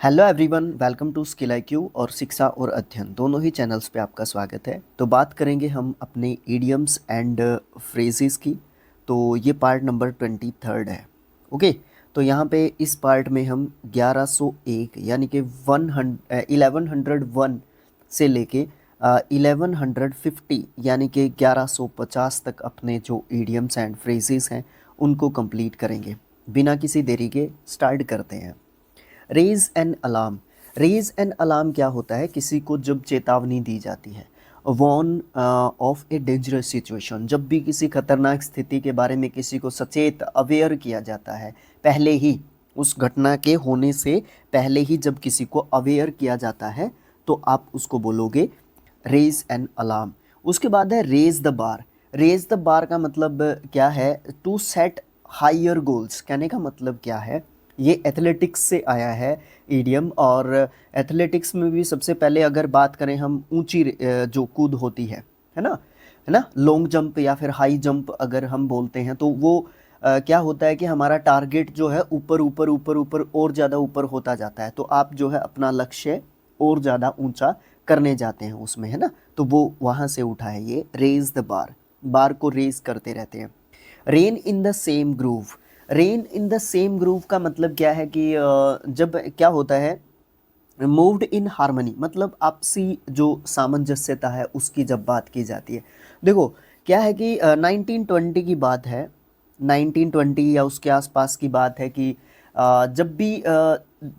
Hello everyone, welcome to Skill IQ और शिक्षा और अध्ययन दोनों ही चैनल्स पे आपका स्वागत है। तो बात करेंगे हम अपने इडियम्स एंड फ्रेजेस की। तो ये पार्ट नंबर 23 है। ओके, तो यहाँ पे इस पार्ट में हम 1101 यानी कि 1101 से लेके 1150 यानी कि 1150 तक अपने जो इडियम्स एंड फ्रेजेस हैं उनको कंप्लीट करेंगे। बिना किसी देरी के स्टार्ट करते हैं। Raise an alarm. Raise an alarm क्या होता है? किसी को जब चेतावनी दी जाती है, warn of a dangerous situation, जब भी किसी खतरनाक स्थिति के बारे में किसी को सचेत अवेयर किया जाता है, पहले ही उस घटना के होने से पहले ही जब किसी को अवेयर किया जाता है तो आप उसको बोलोगे रेज एन अलार्म। उसके बाद है raise the bar. Raise the bar का मतलब क्या है? To set higher goals. कहने का मतलब क्या है? ये एथलेटिक्स से आया है इडियम। और एथलेटिक्स में भी सबसे पहले अगर बात करें हम ऊंची जो कूद होती है ना, लॉन्ग जंप या फिर हाई जंप अगर हम बोलते हैं तो वो क्या होता है कि हमारा टारगेट जो है ऊपर ऊपर ऊपर ऊपर और ज़्यादा ऊपर होता जाता है। तो आप जो है अपना लक्ष्य और ज़्यादा ऊंचा करने जाते हैं उसमें, है ना। तो वो वहाँ से उठा है ये रेज द बार। बार को रेज करते रहते हैं। Rain in the same groove. Rain in the same groove का मतलब क्या है कि जब क्या होता है, मूव्ड इन हार्मनी, मतलब आपसी जो सामंजस्यता है उसकी जब बात की जाती है। देखो क्या है कि 1920 की बात है, 1920 या उसके आसपास की बात है कि जब भी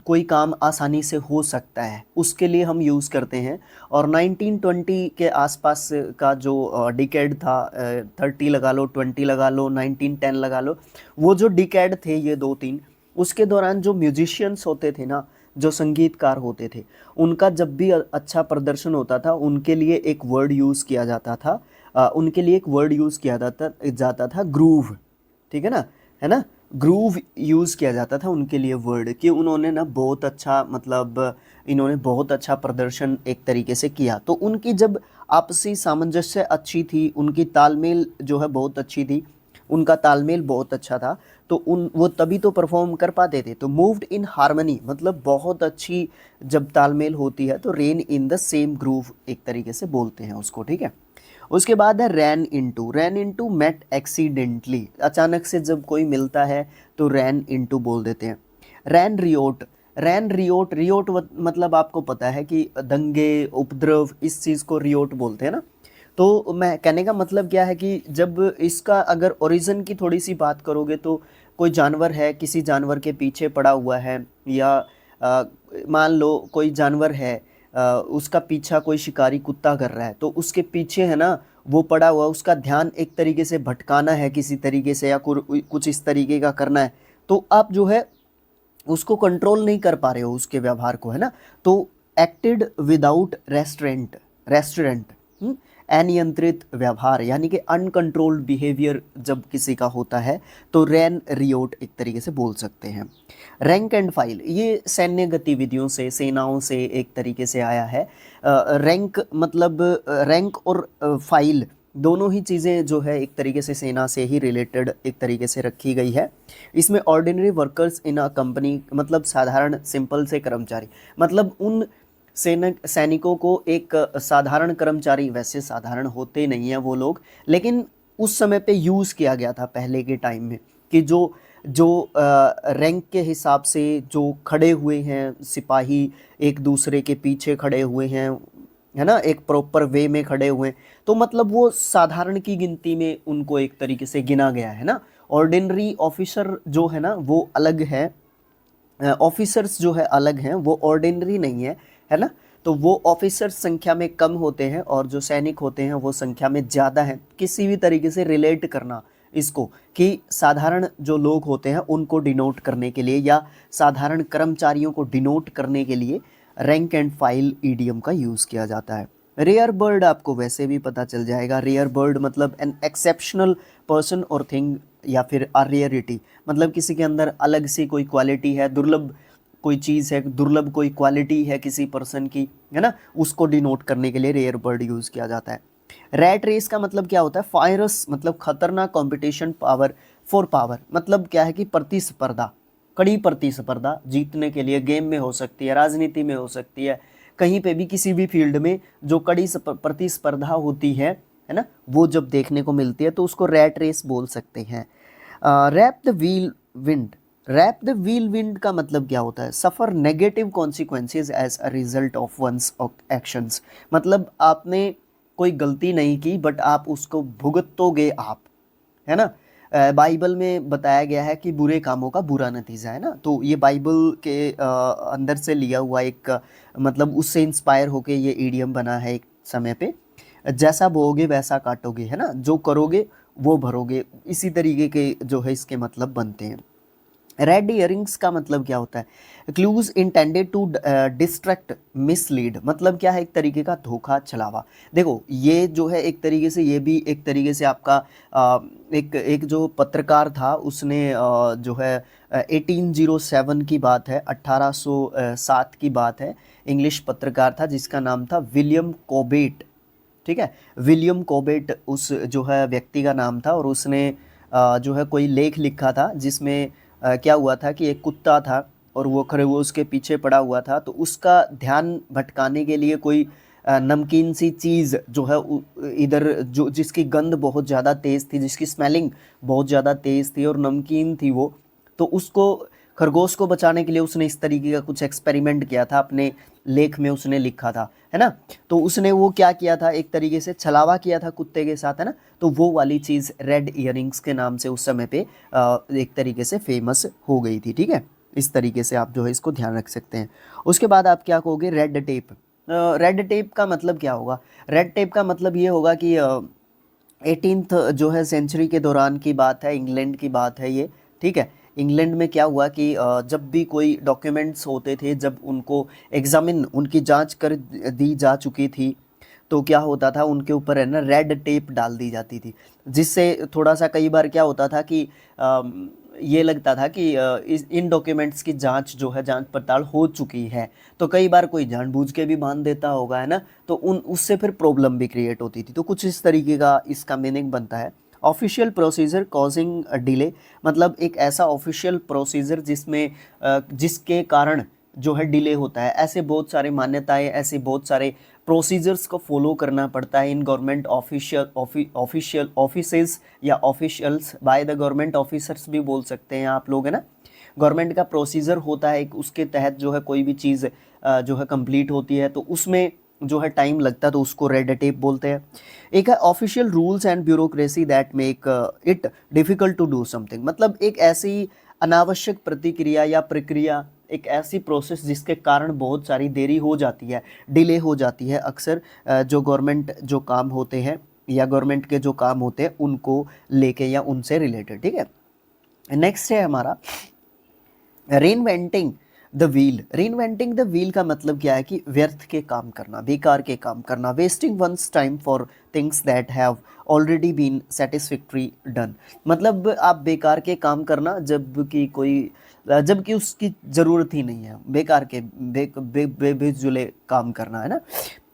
कोई काम आसानी से हो सकता है उसके लिए हम यूज़ करते हैं। और 1920 के आसपास का जो डिकेड था, 30 लगा लो, 20 लगा लो, 1910 लगा लो, वो जो डिकेड थे ये दो तीन, उसके दौरान जो म्यूजिशियंस होते थे ना, जो संगीतकार होते थे, उनका जब भी अच्छा प्रदर्शन होता था उनके लिए एक वर्ड यूज़ किया जाता था। उनके लिए एक वर्ड यूज़ किया जाता था ग्रूव। ठीक है ना, है ना। ग्रूव यूज़ किया जाता था उनके लिए वर्ड, कि उन्होंने ना बहुत अच्छा, मतलब इन्होंने बहुत अच्छा प्रदर्शन एक तरीके से किया। तो उनकी जब आपसी सामंजस्य अच्छी थी, उनकी तालमेल जो है बहुत अच्छी थी, उनका तालमेल बहुत अच्छा था, तो उन वो तभी तो परफॉर्म कर पाते थे। तो मूव्ड इन हार्मनी मतलब बहुत अच्छी जब तालमेल होती है तो rain in the same groove एक तरीके से बोलते हैं उसको। ठीक है। उसके बाद है ran into. Ran into met accidentally, अचानक से जब कोई मिलता है तो रैन इनटू बोल देते हैं। रैन रियोट। रैन रियोट, रियोट मतलब आपको पता है कि दंगे उपद्रव, इस चीज़ को रियोट बोलते हैं ना। तो मैं कहने का मतलब क्या है कि जब इसका अगर ओरिजिन की थोड़ी सी बात करोगे तो कोई जानवर है, किसी जानवर के पीछे पड़ा हुआ है, या मान लो कोई जानवर है, उसका पीछा कोई शिकारी कुत्ता कर रहा है, तो उसके पीछे है ना वो पड़ा हुआ, उसका ध्यान एक तरीके से भटकाना है किसी तरीके से, या कुछ इस तरीके का करना है, तो आप जो है उसको कंट्रोल नहीं कर पा रहे हो उसके व्यवहार को, है ना। तो एक्टेड विदाउट रेस्टोरेंट। रेस्टोरेंट अनियंत्रित व्यवहार यानी कि अनकंट्रोल्ड बिहेवियर जब किसी का होता है तो रैन रियोट एक तरीके से बोल सकते हैं। रैंक एंड फाइल, ये सैन्य गतिविधियों से, सेनाओं से एक तरीके से आया है। रैंक मतलब रैंक और फाइल दोनों ही चीज़ें जो है एक तरीके से सेना से ही रिलेटेड एक तरीके से रखी गई है। इसमें ordinary workers in a company मतलब साधारण सिंपल से कर्मचारी, मतलब उन सैनिकों को एक साधारण कर्मचारी, वैसे साधारण होते नहीं हैं वो लोग, लेकिन उस समय पे यूज़ किया गया था पहले के टाइम में, कि जो जो रैंक के हिसाब से जो खड़े हुए हैं सिपाही, एक दूसरे के पीछे खड़े हुए हैं, है ना, एक प्रॉपर वे में खड़े हुए हैं, तो मतलब वो साधारण की गिनती में उनको एक तरीके से गिना गया है ना। ऑर्डिनरी ऑफिसर जो है ना वो अलग है, ऑफिसर्स जो है अलग हैं, वो ऑर्डिनरी नहीं है ना। तो वो ऑफिसर्स संख्या में कम होते हैं और जो सैनिक होते हैं वो संख्या में ज़्यादा हैं। किसी भी तरीके से रिलेट करना इसको, कि साधारण जो लोग होते हैं उनको डिनोट करने के लिए या साधारण कर्मचारियों को डिनोट करने के लिए रैंक एंड फाइल ईडीएम का यूज़ किया जाता है। रेयर बर्ड आपको वैसे भी पता चल जाएगा। रेयर बर्ड मतलब एन एक्सेप्शनल पर्सन और थिंग, या फिर अ रेयरिटी, मतलब किसी के अंदर अलग सी कोई क्वालिटी है, दुर्लभ कोई चीज़ है, दुर्लभ कोई क्वालिटी है किसी पर्सन की, है ना, उसको डिनोट करने के लिए रेयर बर्ड यूज़ किया जाता है। रैट रेस का मतलब क्या होता है? फायरस मतलब खतरनाक कंपटीशन, पावर फॉर पावर मतलब क्या है कि प्रतिस्पर्धा, कड़ी प्रतिस्पर्धा जीतने के लिए, गेम में हो सकती है, राजनीति में हो सकती है, कहीं पे भी किसी भी फील्ड में जो कड़ी प्रतिस्पर्धा होती है ना, वो जब देखने को मिलती है तो उसको रैट रेस बोल सकते हैं। Reap the whirlwind, reap the whirlwind का मतलब क्या होता है? Suffer negative consequences as a result of one's actions. मतलब आपने कोई गलती नहीं की बट आप उसको भुगतोगे आप, है ना। बाइबल में बताया गया है कि बुरे कामों का बुरा नतीजा, है ना। तो ये बाइबल के अंदर से लिया हुआ एक मतलब उससे इंस्पायर होके ये ईडियम बना है एक समय पे। जैसा बोओगे वैसा काटोगे, है ना, जो करोगे वो भरोगे, इसी तरीके के जो है इसके मतलब बनते हैं। रेड इयरिंग्स का मतलब क्या होता है? Clues intended to distract mislead, मतलब क्या है? एक तरीके का धोखा छलावा। देखो ये जो है एक तरीके से, ये भी एक तरीके से आपका एक एक जो पत्रकार था उसने जो है 1807 की बात है, 1807 की बात है, इंग्लिश पत्रकार था जिसका नाम था विलियम कोबेट। ठीक है, विलियम कोबेट उस जो है व्यक्ति का नाम था, और उसने जो है कोई लेख लिखा था जिसमें क्या हुआ था कि एक कुत्ता था और वो खरगोश के पीछे पड़ा हुआ था, तो उसका ध्यान भटकाने के लिए कोई नमकीन सी चीज़ जो है इधर जो जिसकी गंध बहुत ज़्यादा तेज़ थी, जिसकी स्मेलिंग बहुत ज़्यादा तेज़ थी और नमकीन थी वो, तो उसको खरगोश को बचाने के लिए उसने इस तरीके का कुछ एक्सपेरिमेंट किया था, अपने लेख में उसने लिखा था, है ना। तो उसने वो क्या किया था, एक तरीके से छलावा किया था कुत्ते के साथ, है ना। तो वो वाली चीज़ रेड इयरिंग्स के नाम से उस समय पे एक तरीके से फेमस हो गई थी। ठीक है, इस तरीके से आप जो है इसको ध्यान रख सकते हैं। उसके बाद आप क्या कहोगे? Red tape. रेड टेप का मतलब क्या होगा? रेड टेप का मतलब ये होगा कि 18th जो है सेंचुरी के दौरान की बात है, इंग्लैंड की बात है ये। ठीक है, इंग्लैंड में क्या हुआ कि जब भी कोई डॉक्यूमेंट्स होते थे, जब उनको एग्जामिन उनकी जांच कर दी जा चुकी थी, तो क्या होता था उनके ऊपर है ना रेड टेप डाल दी जाती थी, जिससे थोड़ा सा कई बार क्या होता था कि ये लगता था कि इन डॉक्यूमेंट्स की जांच जो है, जांच पड़ताल हो चुकी है, तो कई बार कोई जानबूझ के भी बांध देता होगा, है ना, तो उन उससे फिर प्रॉब्लम भी क्रिएट होती थी। तो कुछ इस तरीके का इसका मीनिंग बनता है। ऑफिशियल प्रोसीजर कॉजिंग डिले, मतलब एक ऐसा ऑफिशियल प्रोसीजर जिसमें जिसके कारण जो है डिले होता है। ऐसे बहुत सारे मान्यताएं, ऐसे बहुत सारे प्रोसीजर्स को फॉलो करना पड़ता है इन गवर्नमेंट ऑफिशियल ऑफिसेज या officials, by the government officers भी बोल सकते हैं आप लोग, है ना। गवर्नमेंट का प्रोसीजर होता है एक, उसके तहत जो है कोई भी चीज़ जो है कंप्लीट होती है, तो उसमें जो है टाइम लगता है, तो उसको रेड टेप बोलते हैं। एक है official rules and bureaucracy that make it difficult to do something, मतलब एक ऐसी अनावश्यक प्रतिक्रिया या प्रक्रिया, एक ऐसी प्रोसेस जिसके कारण बहुत सारी देरी हो जाती है, डिले हो जाती है अक्सर जो गवर्नमेंट जो काम होते हैं या गवर्नमेंट के जो काम होते हैं उनको लेके या उनसे रिलेटेड। ठीक है, नेक्स्ट है हमारा reinventing the wheel. Reinventing the wheel का मतलब क्या है कि व्यर्थ के काम करना, बेकार के काम करना, wasting one's time for things that have already been satisfactory done. मतलब आप बेकार के काम करना जबकि जबकि उसकी ज़रूरत ही नहीं है, बेकार के बेजुले काम करना, है ना।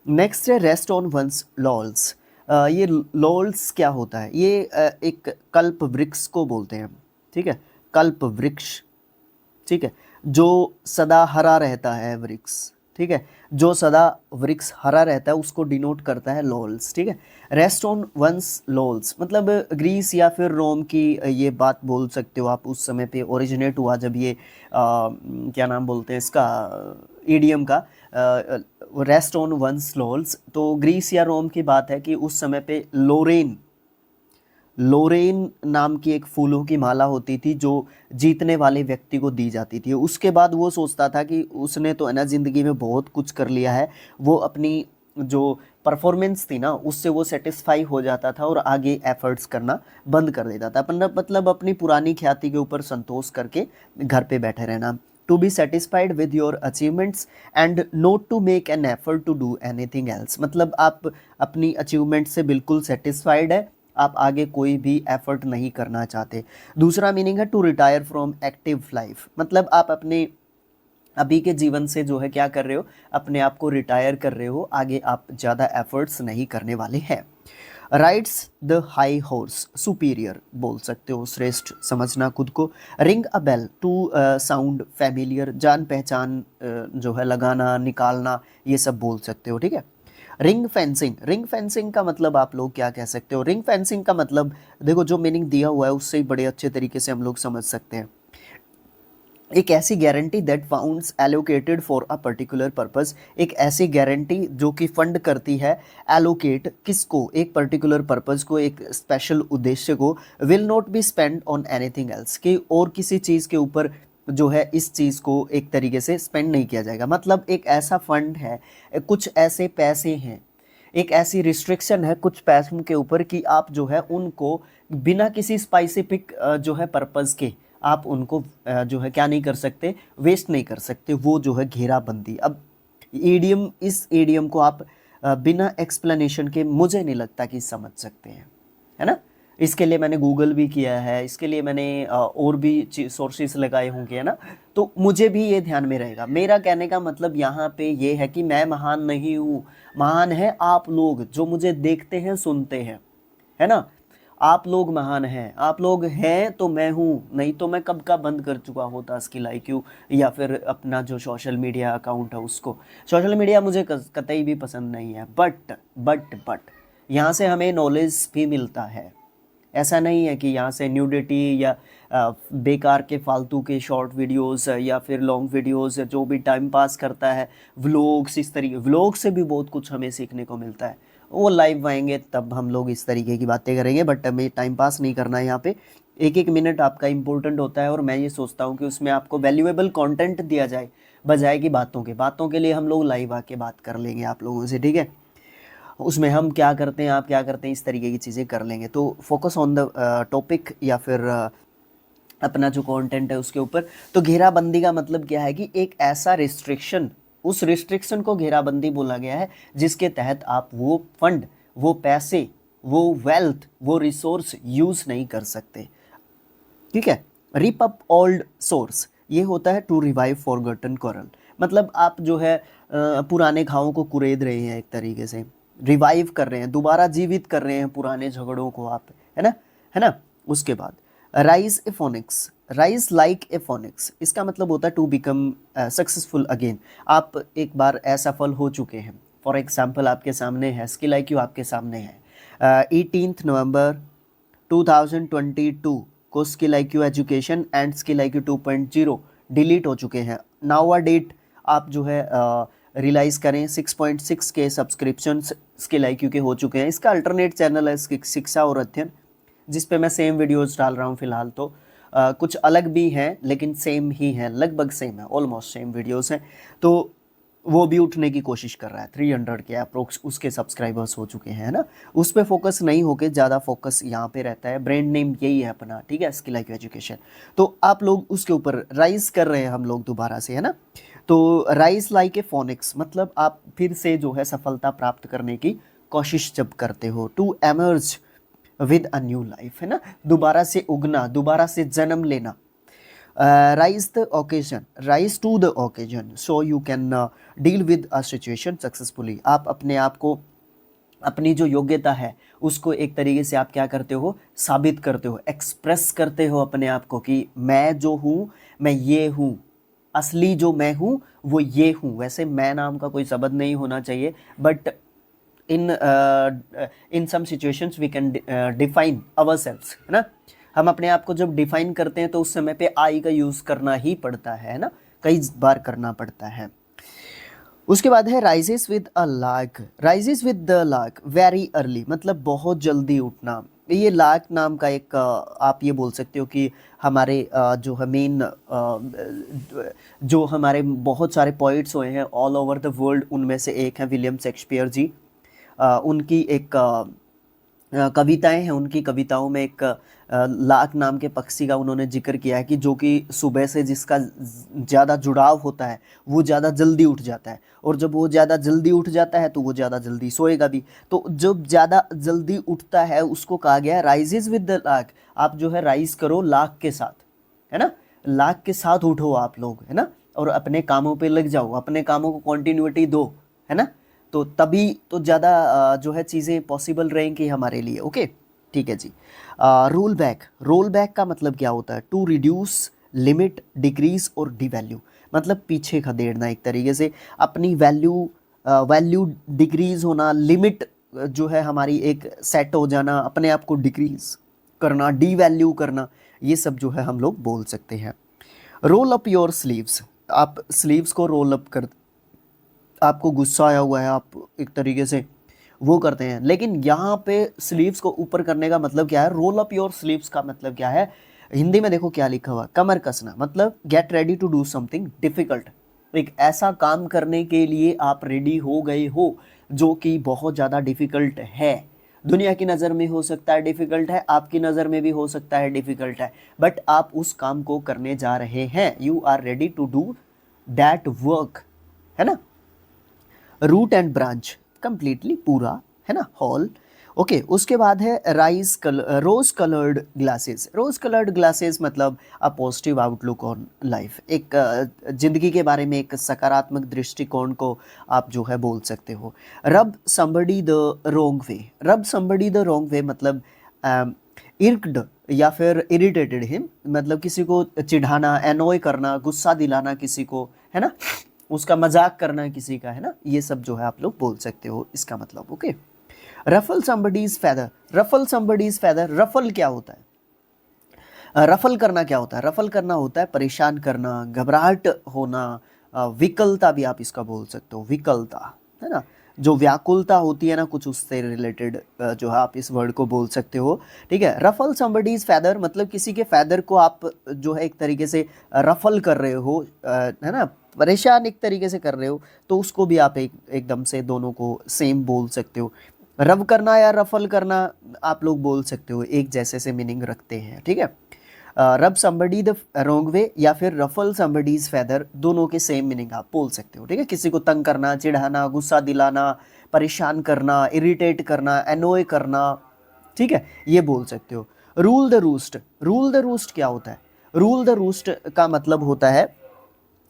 नेक्स्ट है रेस्ट ऑन वंस लॉल्स। ये लॉल्स क्या होता है? ये एक कल्प वृक्ष को बोलते हैं। ठीक है, कल्प वृक्ष, ठीक है, जो सदा हरा रहता है वृक्ष। ठीक है, जो सदा वृक्ष हरा रहता है उसको डिनोट करता है लॉल्स। ठीक है, रेस्ट ऑन वंस लॉल्स, मतलब ग्रीस या फिर रोम की ये बात बोल सकते हो आप, उस समय पे ओरिजिनेट हुआ जब ये क्या नाम बोलते हैं इसका, ईडियम का, रेस्ट ऑन वंस लॉल्स। तो ग्रीस या रोम की बात है कि उस समय पे लोरेन लोरेन नाम की एक फूलों की माला होती थी जो जीतने वाले व्यक्ति को दी जाती थी। उसके बाद वो सोचता था कि उसने तो है ना ज़िंदगी में बहुत कुछ कर लिया है, वो अपनी जो परफॉर्मेंस थी ना उससे वो सेटिस्फाई हो जाता था और आगे एफर्ट्स करना बंद कर देता था, मतलब अपनी पुरानी ख्याति के ऊपर संतोष करके घर पे बैठे रहना। To be satisfied with your achievements and not to make an effort to do anything else, मतलब आप अपनी अचीवमेंट से बिल्कुल सेटिस्फाइड है, आप आगे कोई भी एफर्ट नहीं करना चाहते। दूसरा मीनिंग है to retire from active life, मतलब आप अपने अभी के जीवन से जो है क्या कर रहे हो, अपने आप को रिटायर कर रहे हो, आगे आप ज़्यादा एफर्ट्स नहीं करने वाले हैं। Rides the high horse, superior बोल सकते हो, श्रेष्ठ समझना खुद को। Ring a bell, to sound familiar, जान पहचान जो है लगाना निकालना, ये सब बोल सकते हो, ठीक है। रिंग फेंसिंग, रिंग फेंसिंग का मतलब आप लोग क्या कह सकते हो? रिंग फेंसिंग का मतलब देखो जो मीनिंग दिया हुआ है उससे ही बड़े अच्छे तरीके से हम लोग समझ सकते हैं। एक ऐसी guarantee that founts allocated for a particular purpose, एक ऐसी गारंटी जो कि फंड करती है एलोकेट किसको, एक पर्टिकुलर पर्पस को, एक स्पेशल उद्देश्य को, will not be spend on anything else, कि और किसी चीज़ के ऊपर जो है इस चीज़ को एक तरीके से स्पेंड नहीं किया जाएगा। मतलब एक ऐसा फंड है, कुछ ऐसे पैसे हैं, एक ऐसी रिस्ट्रिक्शन है कुछ पैसों के ऊपर कि आप जो है उनको बिना किसी स्पेसिफिक जो है पर्पस के आप उनको जो है क्या नहीं कर सकते, वेस्ट नहीं कर सकते, वो जो है घेराबंदी। अब ईडीएम, इस ईडीएम को आप बिना एक्सप्लेनेशन के मुझे नहीं लगता कि समझ सकते हैं, है ना। इसके लिए मैंने गूगल भी किया है, इसके लिए मैंने और भी सोर्सेस लगाए होंगे, है ना। तो मुझे भी ये ध्यान में रहेगा। मेरा कहने का मतलब यहाँ पे ये है कि मैं महान नहीं हूँ, महान है आप लोग जो मुझे देखते हैं सुनते हैं, है ना। आप लोग महान हैं, आप लोग हैं तो मैं हूँ, नहीं तो मैं कब का बंद कर चुका होता स्किल IQ या फिर अपना जो सोशल मीडिया अकाउंट है उसको। सोशल मीडिया मुझे कतई भी पसंद नहीं है, बट यहाँ से हमें नॉलेज भी मिलता है। ऐसा नहीं है कि यहाँ से न्यूडिटी या बेकार के फालतू के शॉर्ट वीडियोस या फिर लॉन्ग वीडियोस, जो भी टाइम पास करता है, व्लॉग्स, इस तरीके व्लॉग से भी बहुत कुछ हमें सीखने को मिलता है। वो लाइव आएंगे तब हम लोग इस तरीके की बातें करेंगे, बट हमें टाइम पास नहीं करना है यहाँ पे। एक एक मिनट आपका इम्पोर्टेंट होता है और मैं ये सोचता हूँ कि उसमें आपको वैल्यूएबल कंटेंट दिया जाए, बजाय की बातों के लिए हम लोग लाइव आके बात कर लेंगे आप लोगों से, ठीक है। उसमें हम क्या करते हैं, आप क्या करते हैं, इस तरीके की चीज़ें कर लेंगे। तो फोकस ऑन द टॉपिक या फिर अपना जो कंटेंट है उसके ऊपर। तो घेराबंदी का मतलब क्या है कि एक ऐसा रिस्ट्रिक्शन, उस रिस्ट्रिक्शन को घेराबंदी बोला गया है जिसके तहत आप वो फंड, वो पैसे, वो वेल्थ, वो रिसोर्स यूज़ नहीं कर सकते, ठीक है। रिप अप ओल्ड सोर्स, ये होता है टू रिवाइव फॉरगॉटन कोरल, मतलब आप जो है पुराने घावों को कुरेद रहे हैं, एक तरीके से रिवाइव कर रहे हैं, दोबारा जीवित कर रहे हैं पुराने झगड़ों को आप, है ना, है ना। उसके बाद rise A phoenix, rise like a phoenix, इसका मतलब होता है टू बिकम सक्सेसफुल अगेन, आप एक बार असफल हो चुके हैं। फॉर एग्जाम्पल आपके सामने है स्किल IQ, आपके सामने है 18 नवंबर 2022 को skill IQ education and skill IQ 2.0 delete हो चुके हैं। नाउ अ डेट आप जो है रियलाइज़ करें 6.6 के सब्सक्रिप्शन स्किल IQ के हो चुके हैं। इसका अल्टरनेट चैनल है शिक्षा और अध्ययन, जिस पे मैं सेम वीडियोस डाल रहा हूँ फिलहाल। तो कुछ अलग भी हैं लेकिन सेम ही हैं, लगभग सेम है, ऑलमोस्ट सेम वीडियोस हैं। तो वो भी उठने की कोशिश कर रहा है, 300 के अप्रोक्स उसके सब्सक्राइबर्स हो चुके हैं, है ना। उस पर फोकस नहीं होके ज़्यादा फोकस यहाँ पे रहता है, ब्रांड नेम यही है अपना, ठीक है, स्किल IQ एजुकेशन। तो आप लोग उसके ऊपर राइज कर रहे हैं हम लोग दोबारा से, है ना। तो राइज लाइक ए फोनिक्स मतलब आप फिर से जो है सफलता प्राप्त करने की कोशिश जब करते हो, to emerge with a new life, है ना, दोबारा से उगना, दोबारा से जन्म लेना। Rise the occasion, rise to the occasion so you can deal with a situation successfully, आप अपने आप को, अपनी जो योग्यता है उसको एक तरीके से आप क्या करते हो, साबित करते हो, एक्सप्रेस करते हो अपने आप को कि मैं जो हूँ, मैं ये हूँ, असली जो मैं हूँ वो ये हूँ। वैसे मैं नाम का कोई शब्द नहीं होना चाहिए, but in some situations we can define ourselves, है ना। हम अपने आप को जब डिफाइन करते हैं तो उस समय पे आई का यूज़ करना ही पड़ता है ना, कई बार करना पड़ता है। उसके बाद है rises with a lark, rises with the lark very early, मतलब बहुत जल्दी उठना। ये लार्क नाम का एक आप ये बोल सकते हो कि हमारे जो है मेन जो हमारे बहुत सारे पोइट्स हुए हैं ऑल ओवर द वर्ल्ड, उनमें से एक है विलियम शेक्सपियर जी। उनकी एक कविताएं हैं, उनकी कविताओं में एक लाख नाम के पक्षी का उन्होंने जिक्र किया है कि जो कि सुबह से जिसका ज़्यादा जुड़ाव होता है वो ज़्यादा जल्दी उठ जाता है, और जब वो ज़्यादा जल्दी उठ जाता है तो वो ज़्यादा जल्दी सोएगा भी। तो जब ज़्यादा जल्दी उठता है उसको कहा गया है राइजेज विद द लाख, आप जो है राइज करो लाख के साथ, है ना, लाख के साथ उठो आप लोग, है ना, और अपने कामों पे लग जाओ, अपने कामों को कॉन्टिन्यूटी दो, है ना। तो तभी तो ज़्यादा जो है चीज़ें पॉसिबल रहेंगी हमारे लिए। ओके, ठीक है जी। रोल बैक, रोल बैक का मतलब क्या होता है? टू रिड्यूस, लिमिट, डिक्रीज और डिवैल्यू, मतलब पीछे खदेड़ना एक तरीके से, अपनी वैल्यू डिक्रीज होना, लिमिट जो है हमारी एक सेट हो जाना, अपने आप को डिक्रीज करना, डी वैल्यू करना, ये सब जो है हम लोग बोल सकते हैं। रोल अप योर स्लीव्स, आप स्लीव्स को रोल अप कर, आपको गुस्सा आया हुआ है, आप एक तरीके से वो करते हैं, लेकिन यहाँ पे स्लीव्स को ऊपर करने का मतलब क्या है? रोल अप योर स्लीव्स का मतलब क्या है? हिंदी में देखो क्या लिखा हुआ, कमर कसना, मतलब get ready to do something difficult, एक ऐसा काम करने के लिए आप रेडी हो गए हो जो कि बहुत ज़्यादा डिफिकल्ट है। दुनिया की नज़र में हो सकता है डिफिकल्ट है, आपकी नज़र में भी हो सकता है डिफिकल्ट है, बट आप उस काम को करने जा रहे हैं, you are ready to do that work, है ना। रूट एंड ब्रांच, कंप्लीटली पूरा, है ना, हॉल। ओके, उसके बाद है rose coloured glasses. Rose coloured glasses मतलब a positive outlook on life, एक जिंदगी के बारे में एक सकारात्मक दृष्टिकोण को आप जो है बोल सकते हो। रब समबडी द रोंग वे, रब समबडी द रोंग वे मतलब इर्क्ड या फिर इरिटेटेड हिम, मतलब किसी को चिढ़ाना, एनॉय करना, गुस्सा दिलाना किसी को, है ना, उसका मजाक करना किसी का, है ना, ये सब जो है आप लोग बोल सकते हो इसका मतलब। Okay, ruffle somebody's feather, ruffle somebody's feather, ruffle क्या होता है? रफल करना क्या होता है? रफल करना होता है परेशान करना, घबराहट होना, विकलता भी आप इसका बोल सकते हो, विकलता, है ना, जो व्याकुलता होती है ना कुछ, उससे रिलेटेड जो है आप इस वर्ड को बोल सकते हो। ठीक है, रफल समबडीज फेदर मतलब किसी के फेदर को आप जो है एक तरीके से रफल कर रहे हो, है ना, परेशान एक तरीके से कर रहे हो, तो उसको भी आप एकदम से दोनों को सेम बोल सकते हो। रब करना या रफल करना आप लोग बोल सकते हो, एक जैसे से मीनिंग रखते हैं। ठीक है, रब समबडी द रोंग वे या फिर रफल समबडीज फेदर, दोनों के सेम मीनिंग आप बोल सकते हो। ठीक है, किसी को तंग करना, चिढ़ाना, गुस्सा दिलाना, परेशान करना, इरिटेट करना, एनोय करना, ठीक है, ये बोल सकते हो। Rule the roost, rule the roost क्या होता है? रूल द रूस्ट का मतलब होता है,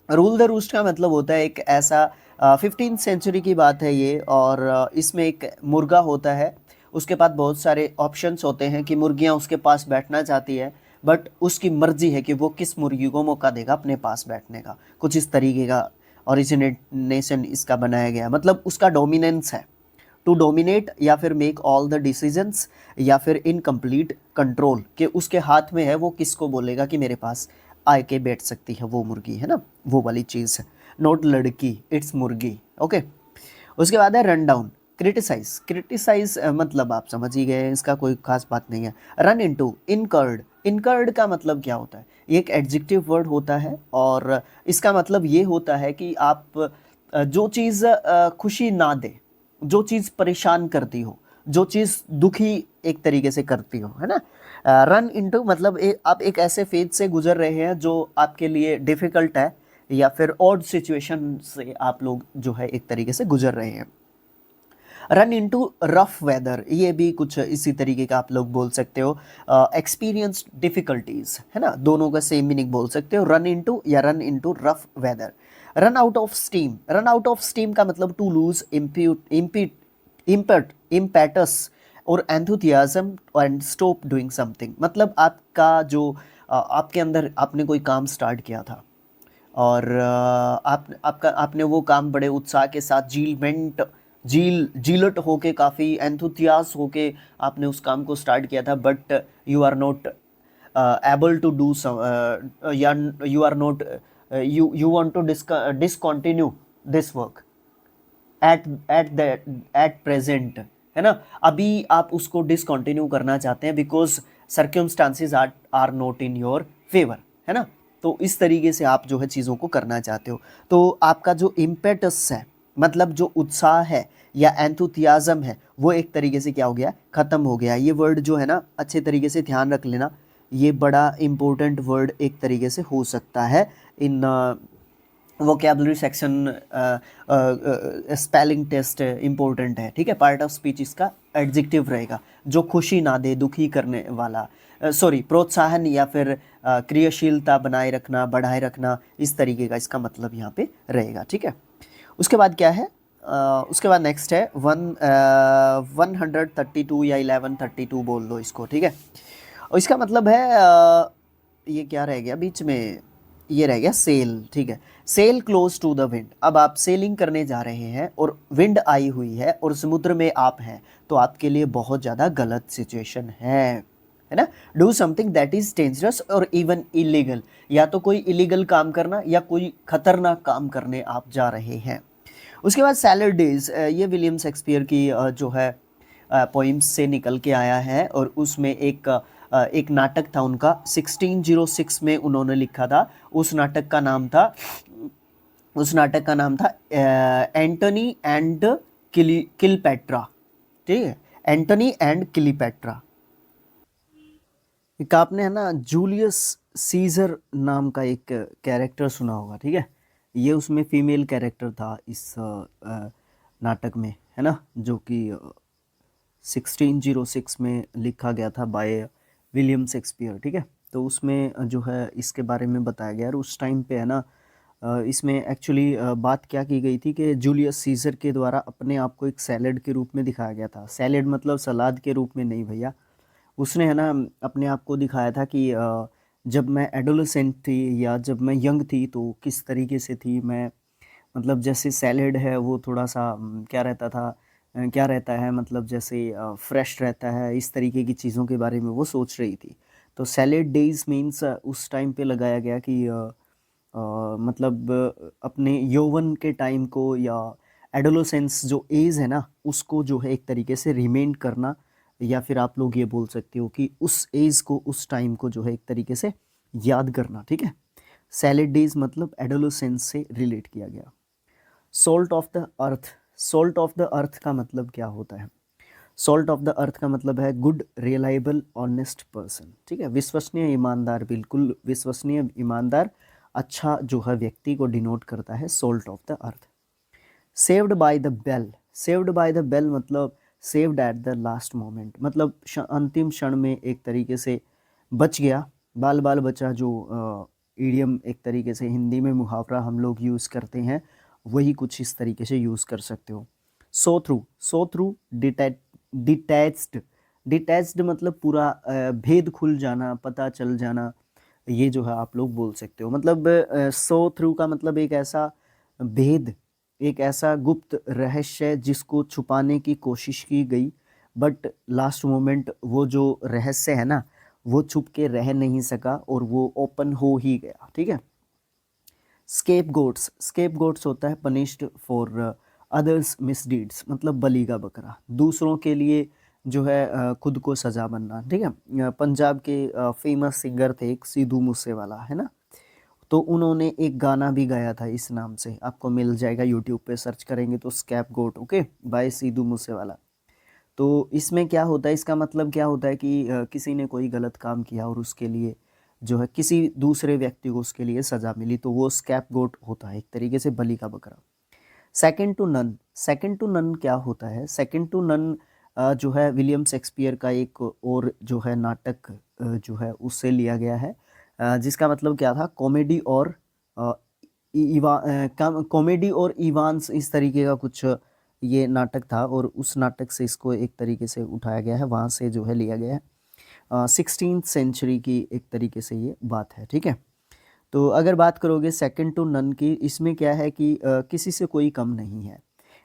रूल द रूस्ट का मतलब होता है एक ऐसा 15th सेंचुरी की बात है ये, और इसमें एक मुर्गा होता है, उसके पास बहुत सारे ऑप्शंस होते हैं कि मुर्गियां उसके पास बैठना चाहती है, बट उसकी मर्जी है कि वो किस मुर्गी को मौका देगा अपने पास बैठने का, कुछ इस तरीके का ओरिजिनेशन इसका बनाया गया, मतलब उसका डोमिनेंस है, टू डोमिनेट या फिर मेक ऑल द डिसीजंस या फिर इनकम्प्लीट कंट्रोल, के उसके हाथ में है, वो किसको बोलेगा कि मेरे पास आके बैठ सकती है वो मुर्गी, है ना, वो वाली चीज़ है, नोट लड़की, इट्स मुर्गी। ओके, उसके बाद है रन डाउन, क्रिटिसाइज, क्रिटिसाइज मतलब आप समझ ही गए, इसका कोई खास बात नहीं है। रन इनटू, इनकर्ड, इनकर्ड का मतलब क्या होता है? ये एक एडजेक्टिव वर्ड होता है और इसका मतलब ये होता है कि आप जो चीज़ खुशी ना दे, जो चीज़ परेशान करती हो, जो चीज़ दुखी एक तरीके से करती हो, है ना। रन इनटू मतलब आप एक ऐसे फेज से गुजर रहे हैं जो आपके लिए डिफ़िकल्ट है या फिर ऑड सिचुएशन से आप लोग जो है एक तरीके से गुजर रहे हैं। रन इनटू रफ वेदर, ये भी कुछ इसी तरीके का आप लोग बोल सकते हो। एक्सपीरियंस डिफिकल्टीज, है ना, दोनों का सेम मीनिंग बोल सकते हो, रन इनटू या run into rough weather. Run out of steam, run out of steam का मतलब टू लूज इम्पेटस और enthusiasm and stop doing something, मतलब आपका जो आपके अंदर आपने कोई काम स्टार्ट किया था और आपने वो काम बड़े उत्साह के साथ जीलट होके, काफ़ी एंथुथियास होके आपने उस काम को स्टार्ट किया था, but you are not able to do या you are not, you want to discontinue this work at present, है ना, अभी आप उसको डिसकंटिन्यू करना चाहते हैं because circumstances are not in your favour, है ना, तो इस तरीके से आप जो है चीज़ों को करना चाहते हो। तो आपका जो इम्पेटस है, मतलब जो उत्साह है या एंथुथियाज्म है, वो एक तरीके से क्या हो गया, ख़त्म हो गया। ये वर्ड जो है ना अच्छे तरीके से ध्यान रख लेना, ये बड़ा इम्पोर्टेंट वर्ड एक तरीके से हो सकता है in vocabulary section, spelling test important है। ठीक है, पार्ट ऑफ स्पीच इसका एडजेक्टिव रहेगा, जो खुशी ना दे, दुखी करने वाला, सॉरी प्रोत्साहन या फिर क्रियाशीलता बनाए रखना, बढ़ाए रखना, इस तरीके का इसका मतलब यहाँ पे रहेगा। ठीक है, उसके बाद क्या है, उसके बाद नेक्स्ट है 132 या 1132 बोल दो इसको, ठीक है। और इसका मतलब है ये क्या रह गया बीच में, ये रह गया सेल, ठीक है। Sail close to the wind, अब आप सेलिंग करने जा रहे हैं और विंड आई हुई है और समुद्र में आप हैं, तो आपके लिए बहुत ज़्यादा गलत सिचुएशन है ना। Do something that is dangerous और इवन इलीगल, या तो कोई इलीगल काम करना या कोई खतरनाक काम करने आप जा रहे हैं। उसके बाद सैलड डेज, ये विलियम शेक्सपियर की जो है पोइम्स से निकल के आया है, और उसमें एक नाटक था उनका 1606 में उन्होंने लिखा था। उस नाटक का नाम था एंटनी एंड किलपेट्रा, ठीक है, एंटनी एंड क्लीपेट्रा। एक आपने है ना जूलियस सीजर नाम का एक कैरेक्टर सुना होगा, ठीक है। ये उसमें फीमेल कैरेक्टर था इस नाटक में, है ना, जो कि 1606 में लिखा गया था बाय विलियम शेक्सपियर, ठीक है। तो उसमें जो है इसके बारे में बताया गया, और उस टाइम पे है ना इसमें एक्चुअली बात क्या की गई थी कि जूलियस सीजर के द्वारा अपने आप को एक सैलेड के रूप में दिखाया गया था। सैलेड मतलब सलाद के रूप में नहीं भैया, उसने है ना अपने आप को दिखाया था कि जब मैं एडोलेसेंट थी या जब मैं यंग थी तो किस तरीके से थी मैं, मतलब जैसे सैलेड है वो थोड़ा सा क्या रहता था, क्या रहता है, मतलब जैसे फ्रेश रहता है, इस तरीके की चीज़ों के बारे में वो सोच रही थी। तो सैलेड डेज मीन्स उस टाइम पे लगाया गया कि मतलब अपने यौवन के टाइम को या एडोलेसेंस जो एज है ना उसको जो है एक तरीके से रिमेंड करना, या फिर आप लोग ये बोल सकते हो कि उस एज को, उस टाइम को जो है एक तरीके से याद करना, ठीक है। सैलेड डेज मतलब एडोलेसेंस से रिलेट किया गया। Salt of the earth, salt of the अर्थ का मतलब क्या होता है? सॉल्ट ऑफ द अर्थ का मतलब है गुड, रिलायबल, ऑनेस्ट पर्सन, ठीक है, विश्वसनीय, ईमानदार, बिल्कुल विश्वसनीय, ईमानदार, अच्छा जो है व्यक्ति को डिनोट करता है salt of the earth. Saved by the bell, saved by the bell मतलब saved at the last moment, मतलब अंतिम क्षण में एक तरीके से बच गया, बाल बाल बचा, जो ईडियम एक तरीके से हिंदी में मुहावरा हम लोग यूज़ करते हैं, वही कुछ इस तरीके से यूज़ कर सकते हो। So through, so through, detached, detached मतलब पूरा भेद खुल जाना, पता चल जाना, ये जो है आप लोग बोल सकते हो। मतलब सो थ्रू का मतलब एक ऐसा भेद, एक ऐसा गुप्त रहस्य जिसको छुपाने की कोशिश की गई, बट लास्ट मोमेंट वो जो रहस्य है ना वो छुप के रह नहीं सका और वो ओपन हो ही गया, ठीक है। स्केप गोट्स, स्केप गोट्स होता है पनिश्ड फॉर अदर्स मिसडीड्स, मतलब बलि का बकरा, दूसरों के लिए जो है खुद को सजा बनना, ठीक है। पंजाब के फेमस सिंगर थे एक सिद्धू मूसेवाला, है ना, तो उन्होंने एक गाना भी गाया था इस नाम से, आपको मिल जाएगा यूट्यूब पे सर्च करेंगे तो, स्कैप गोट, ओके, बाय सिद्धू मूसेवाला। तो इसमें क्या होता है, इसका मतलब क्या होता है कि किसी ने कोई गलत काम किया और उसके लिए जो है किसी दूसरे व्यक्ति को उसके लिए सज़ा मिली, तो वो स्कैप गोट होता है, एक तरीके से बलि का बकरा। Second to none, second to none क्या होता है? सेकंड टू नन जो है विलियम शेक्सपियर का एक और जो है नाटक जो है उससे लिया गया है, जिसका मतलब क्या था, कॉमेडी और कॉमेडी और इवांस, इस तरीके का कुछ ये नाटक था, और उस नाटक से इसको एक तरीके से उठाया गया है, वहाँ से जो है लिया गया है। 16th सेंचुरी की एक तरीके से ये बात है, ठीक है। तो अगर बात करोगे सेकंड टू नन की, इसमें क्या है कि किसी से कोई कम नहीं है,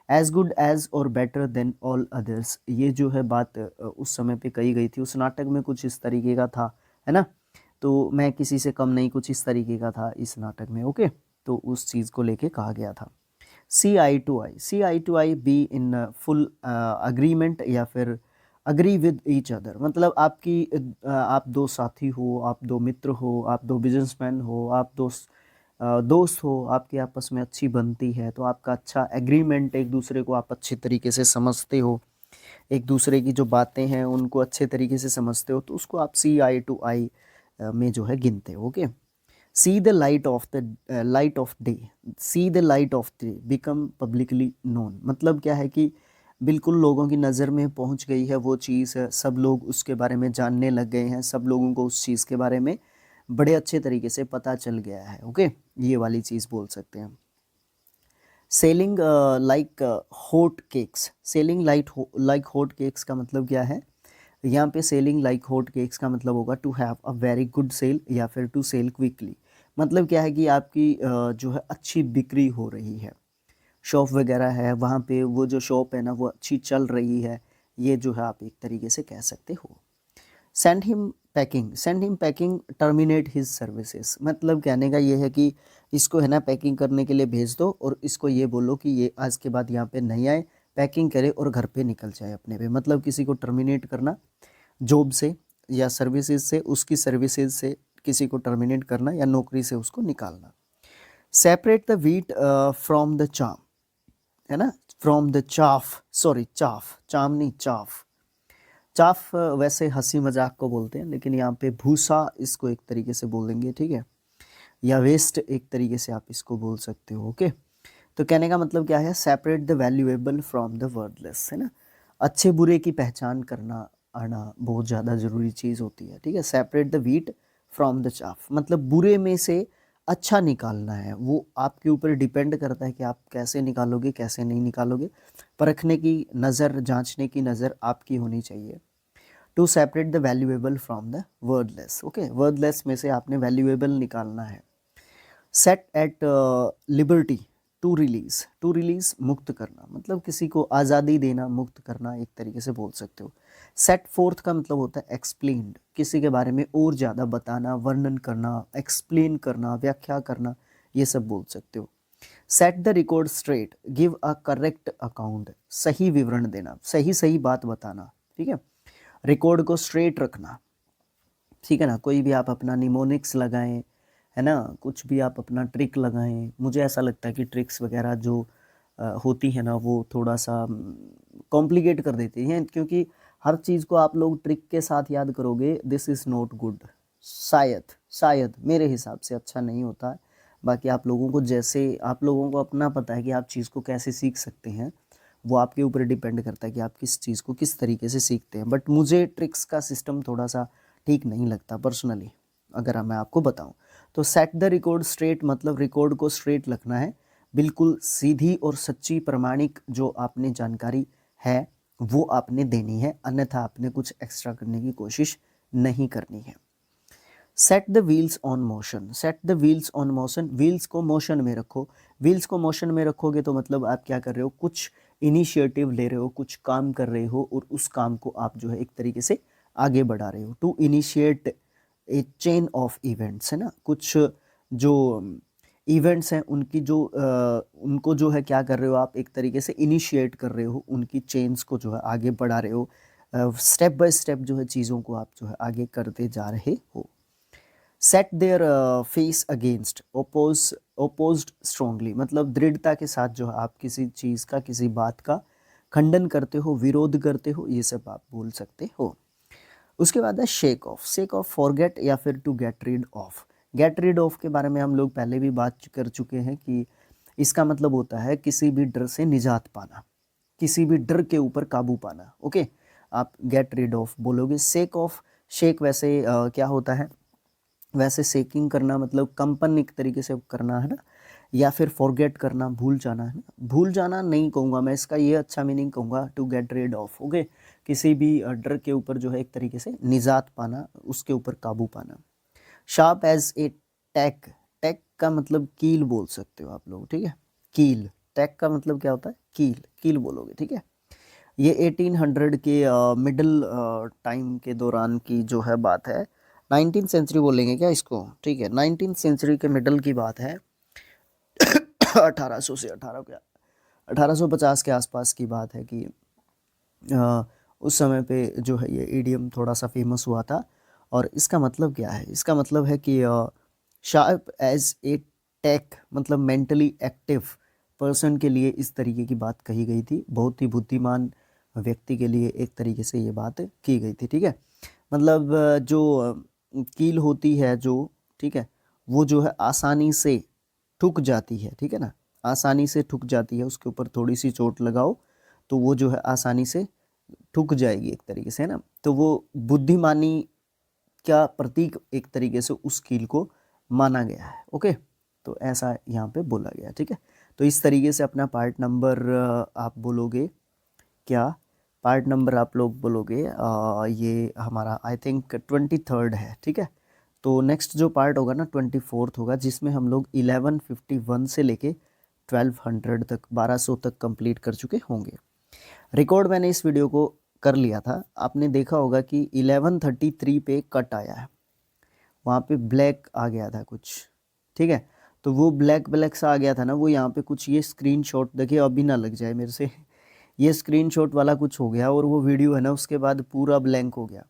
एज गुड एज और बेटर देन ऑल अदर्स, ये जो है बात उस समय पे कही गई थी, उस नाटक में कुछ इस तरीके का था, है ना। तो मैं किसी से कम नहीं, कुछ इस तरीके का था इस नाटक में, ओके। तो उस चीज़ को लेके कहा गया था। See eye to eye, see eye to eye, be in full agreement या फिर अग्री विद ईच अदर, मतलब आप दो साथी हो, आप दो मित्र हो, आप दो बिजनेसमैन हो, आप दोस्त हो, आपकी आपस में अच्छी बनती है, तो आपका अच्छा एग्रीमेंट, एक दूसरे को आप अच्छे तरीके से समझते हो, एक दूसरे की जो बातें हैं उनको अच्छे तरीके से समझते हो, तो उसको आप सी आई टू आई में जो है गिनते हो, okay. See the light of day, see the light of day, become publicly known, मतलब क्या है कि बिल्कुल लोगों की नज़र में पहुंच गई है वो चीज़, सब लोग उसके बारे में जानने लग गए हैं, सब लोगों को उस चीज़ के बारे में बड़े अच्छे तरीके से पता चल गया है, ओके, ये वाली चीज़ बोल सकते हैं। Selling like hot cakes, selling like hot cakes का मतलब क्या है? यहाँ पे सेलिंग लाइक हॉट केक्स का मतलब होगा to have a very good sale या फिर टू सेल क्विकली। मतलब क्या है कि आपकी जो है अच्छी बिक्री हो रही है, शॉप वगैरह है वहाँ पे, वो जो शॉप है ना वो अच्छी चल रही है, ये जो है आप एक तरीके से कह सकते हो। Send him packing terminate his services, मतलब कहने का ये है कि इसको है ना पैकिंग करने के लिए भेज दो और इसको ये बोलो कि ये आज के बाद यहाँ पे नहीं आए, पैकिंग करे और घर पे निकल जाए अपने पे। मतलब किसी को टर्मिनेट करना जॉब से या सर्विसेज से, उसकी सर्विसेज से किसी को टर्मिनेट करना या नौकरी से उसको निकालना। Separate the wheat from the चाम, है ना, from the chaff, sorry chaff, चाम नहीं चाफ। चाफ वैसे हंसी मजाक को बोलते हैं, लेकिन यहाँ पे भूसा इसको एक तरीके से बोलेंगे, ठीक है, या वेस्ट एक तरीके से आप इसको बोल सकते हो। ओके, तो कहने का मतलब क्या है? Separate the valuable from the wordless, है ना, अच्छे बुरे की पहचान करना आना बहुत ज़्यादा ज़रूरी चीज़ होती है, ठीक है। Separate the wheat from the chaff, मतलब बुरे में से अच्छा निकालना है, वो आपके ऊपर डिपेंड करता है कि आप कैसे निकालोगे कैसे नहीं निकालोगे। परखने की नज़र, जांचने की नज़र आपकी होनी चाहिए। To separate the valuable from the worthless, okay, worthless में से आपने वैल्यूएबल निकालना है। Set at liberty to release मुक्त करना, मतलब किसी को आज़ादी देना, मुक्त करना एक तरीके से बोल सकते हो। सेट फोर्थ का मतलब होता है एक्सप्लेन्ड, किसी के बारे में और ज़्यादा बताना, वर्णन करना, एक्सप्लेन करना, व्याख्या करना, ये सब बोल सकते हो। Set the record straight, give a correct account, सही विवरण देना, सही सही बात बताना, ठीक है। रिकॉर्ड को स्ट्रेट रखना, ठीक है ना, कोई भी आप अपना निमोनिक्स लगाएं, है ना, कुछ भी आप अपना ट्रिक लगाएं। मुझे ऐसा लगता है कि ट्रिक्स वगैरह जो होती है ना वो थोड़ा सा कॉम्प्लिकेट कर देती हैं, क्योंकि हर चीज़ को आप लोग ट्रिक के साथ याद करोगे, दिस इज़ नॉट गुड। शायद शायद मेरे हिसाब से अच्छा नहीं होता है। बाकी आप लोगों को, जैसे आप लोगों को अपना पता है कि आप चीज़ को कैसे सीख सकते हैं, वो आपके ऊपर डिपेंड करता है कि आप किस चीज़ को किस तरीके से सीखते हैं। बट मुझे ट्रिक्स का सिस्टम थोड़ा सा ठीक नहीं लगता पर्सनली, अगर मैं आपको बताऊं तो। सेट द रिकॉर्ड स्ट्रेट, मतलब रिकॉर्ड को स्ट्रेट रखना है, बिल्कुल सीधी और सच्ची प्रमाणिक जो आपने जानकारी है वो आपने देनी है, अन्यथा आपने कुछ एक्स्ट्रा करने की कोशिश नहीं करनी है। Set the wheels on motion, set the wheels on motion, wheels को मोशन में रखो। व्हील्स को मोशन में रखोगे तो मतलब आप क्या कर रहे हो, कुछ इनिशिएटिव ले रहे हो, कुछ काम कर रहे हो और उस काम को आप जो है एक तरीके से आगे बढ़ा रहे हो। To initiate a chain of events, है ना, कुछ जो इवेंट्स हैं उनकी जो उनको जो है क्या कर रहे हो आप, एक तरीके से इनिशिएट कर रहे हो, उनकी चेन्स को जो है आगे बढ़ा रहे हो। स्टेप बाय स्टेप जो है चीज़ों को आप जो है आगे करते जा रहे हो। Set their face against, opposed strongly, मतलब दृढ़ता के साथ जो है आप किसी चीज़ का, किसी बात का खंडन करते हो, विरोध करते हो, ये सब आप बोल सकते हो। उसके बाद है शेक ऑफ फॉरगेट या फिर to get rid of. Get rid of के बारे में हम लोग पहले भी बात कर चुके हैं कि इसका मतलब होता है किसी भी डर से निजात पाना, किसी भी डर के ऊपर काबू पाना। ओके, आप गेट रीड ऑफ बोलोगे। शेक ऑफ, शेक वैसे क्या होता है, वैसे सेकिंग करना मतलब कंपन एक तरीके से करना, है ना, या फिर फॉरगेट करना, भूल जाना, है ना। भूल जाना नहीं कहूँगा मैं, इसका ये अच्छा मीनिंग कहूँगा to get rid of. Okay, किसी भी डर के ऊपर जो है एक तरीके से निजात पाना, उसके ऊपर काबू पाना। शार्प एज ए टैक, टैक का मतलब कील बोल सकते हो आप लोग, ठीक है, कील। टैक का मतलब क्या होता है, कील, कील बोलोगे, ठीक है। ये 1800 के मिडिल टाइम के दौरान की जो है बात है, 19th सेंचुरी बोलेंगे क्या इसको, ठीक है, 19th सेंचुरी के मिडल की बात है। 1800 से 1850 के आसपास की बात है कि उस समय पे जो है ये ईडियम थोड़ा सा फेमस हुआ था। और इसका मतलब क्या है, इसका मतलब है कि शार्प एज ए टेक, मतलब मेंटली एक्टिव पर्सन के लिए इस तरीके की बात कही गई थी, बहुत ही बुद्धिमान व्यक्ति के लिए एक तरीके से ये बात की गई थी, ठीक है। मतलब जो कील होती है जो, ठीक है, वो जो है आसानी से ठुक जाती है, ठीक है ना, आसानी से ठुक जाती है, उसके ऊपर थोड़ी सी चोट लगाओ तो वो जो है आसानी से ठुक जाएगी एक तरीके से, है ना। तो वो बुद्धिमानी का प्रतीक एक तरीके से उस कील को माना गया है। ओके, तो ऐसा यहाँ पे बोला गया, ठीक है। तो इस तरीके से अपना पार्ट नंबर आप बोलोगे क्या, पार्ट नंबर आप लोग बोलोगे ये हमारा आई थिंक 23rd है, ठीक है। तो नेक्स्ट जो पार्ट होगा ना 24th होगा, जिसमें हम लोग 1151 से लेके 1200 तक 1200 तक कंप्लीट कर चुके होंगे। रिकॉर्ड मैंने इस वीडियो को कर लिया था, आपने देखा होगा कि 1133 पे कट आया है, वहाँ पे ब्लैक आ गया था कुछ, ठीक है। तो वो ब्लैक ब्लैक सा आ गया था ना, वो यहाँ पे कुछ ये स्क्रीनशॉट देखिए, अभी ना लग जाए मेरे से ये स्क्रीनशॉट वाला कुछ हो गया और वो वीडियो है ना उसके बाद पूरा ब्लैंक हो गया,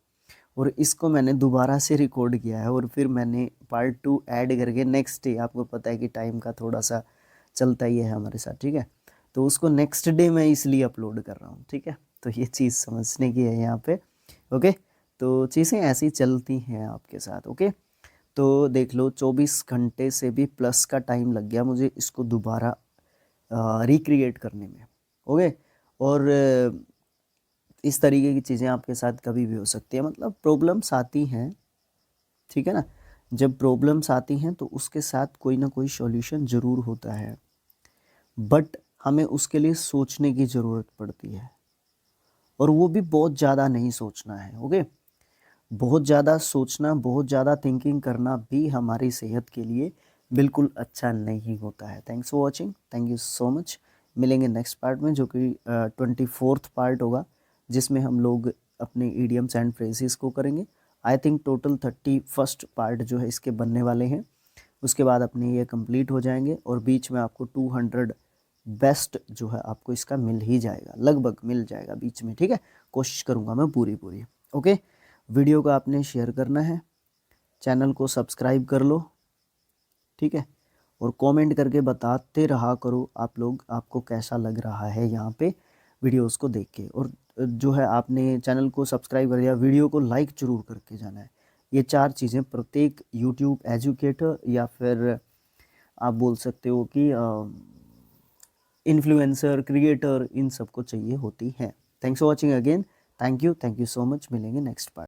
और इसको मैंने दोबारा से रिकॉर्ड किया है और फिर मैंने पार्ट 2 ऐड करके नेक्स्ट डे, आपको पता है कि टाइम का थोड़ा सा चलता ही है हमारे साथ, ठीक है। तो उसको नेक्स्ट डे मैं इसलिए अपलोड कर रहा हूँ, ठीक है। तो ये चीज़ समझने की है यहाँ पे, ओके। तो चीज़ें ऐसी चलती हैं आपके साथ, ओके। तो देख लो 24 घंटे से भी प्लस का टाइम लग गया मुझे इसको दोबारा रिक्रिएट करने में, ओके। और इस तरीके की चीज़ें आपके साथ कभी भी हो सकती है, मतलब प्रॉब्लम्स आती हैं, ठीक है ना। जब प्रॉब्लम्स आती हैं तो उसके साथ कोई ना कोई सॉल्यूशन ज़रूर होता है, बट हमें उसके लिए सोचने की ज़रूरत पड़ती है, और वो भी बहुत ज़्यादा नहीं सोचना है, ओके। बहुत ज़्यादा सोचना, बहुत ज़्यादा थिंकिंग करना भी हमारी सेहत के लिए बिल्कुल अच्छा नहीं होता है। Thanks for watching, thank you so much. मिलेंगे नेक्स्ट पार्ट में, जो कि 24th पार्ट होगा, जिसमें हम लोग अपने ईडियम्स एंड फ्रेजेस को करेंगे। I think total 31st part जो है इसके बनने वाले हैं, उसके बाद अपने ये कंप्लीट हो जाएंगे, और बीच में आपको 200 बेस्ट जो है आपको इसका मिल ही जाएगा, लगभग मिल जाएगा बीच में, ठीक है। कोशिश करूँगा मैं पूरी, ओके। वीडियो को आपने शेयर करना है, चैनल को सब्सक्राइब कर लो, ठीक है। और कमेंट करके बताते रहा करो आप लोग, आपको कैसा लग रहा है यहाँ पे वीडियोस को देख के। और जो है आपने चैनल को सब्सक्राइब कर दिया, वीडियो को लाइक ज़रूर करके जाना है। ये 4 चीज़ें प्रत्येक यूट्यूब एजुकेटर या फिर आप बोल सकते हो कि इन्फ्लुएंसर, क्रिएटर, इन सबको चाहिए होती हैं। Thanks for watching again, thank you so much. मिलेंगे नेक्स्ट पार्ट।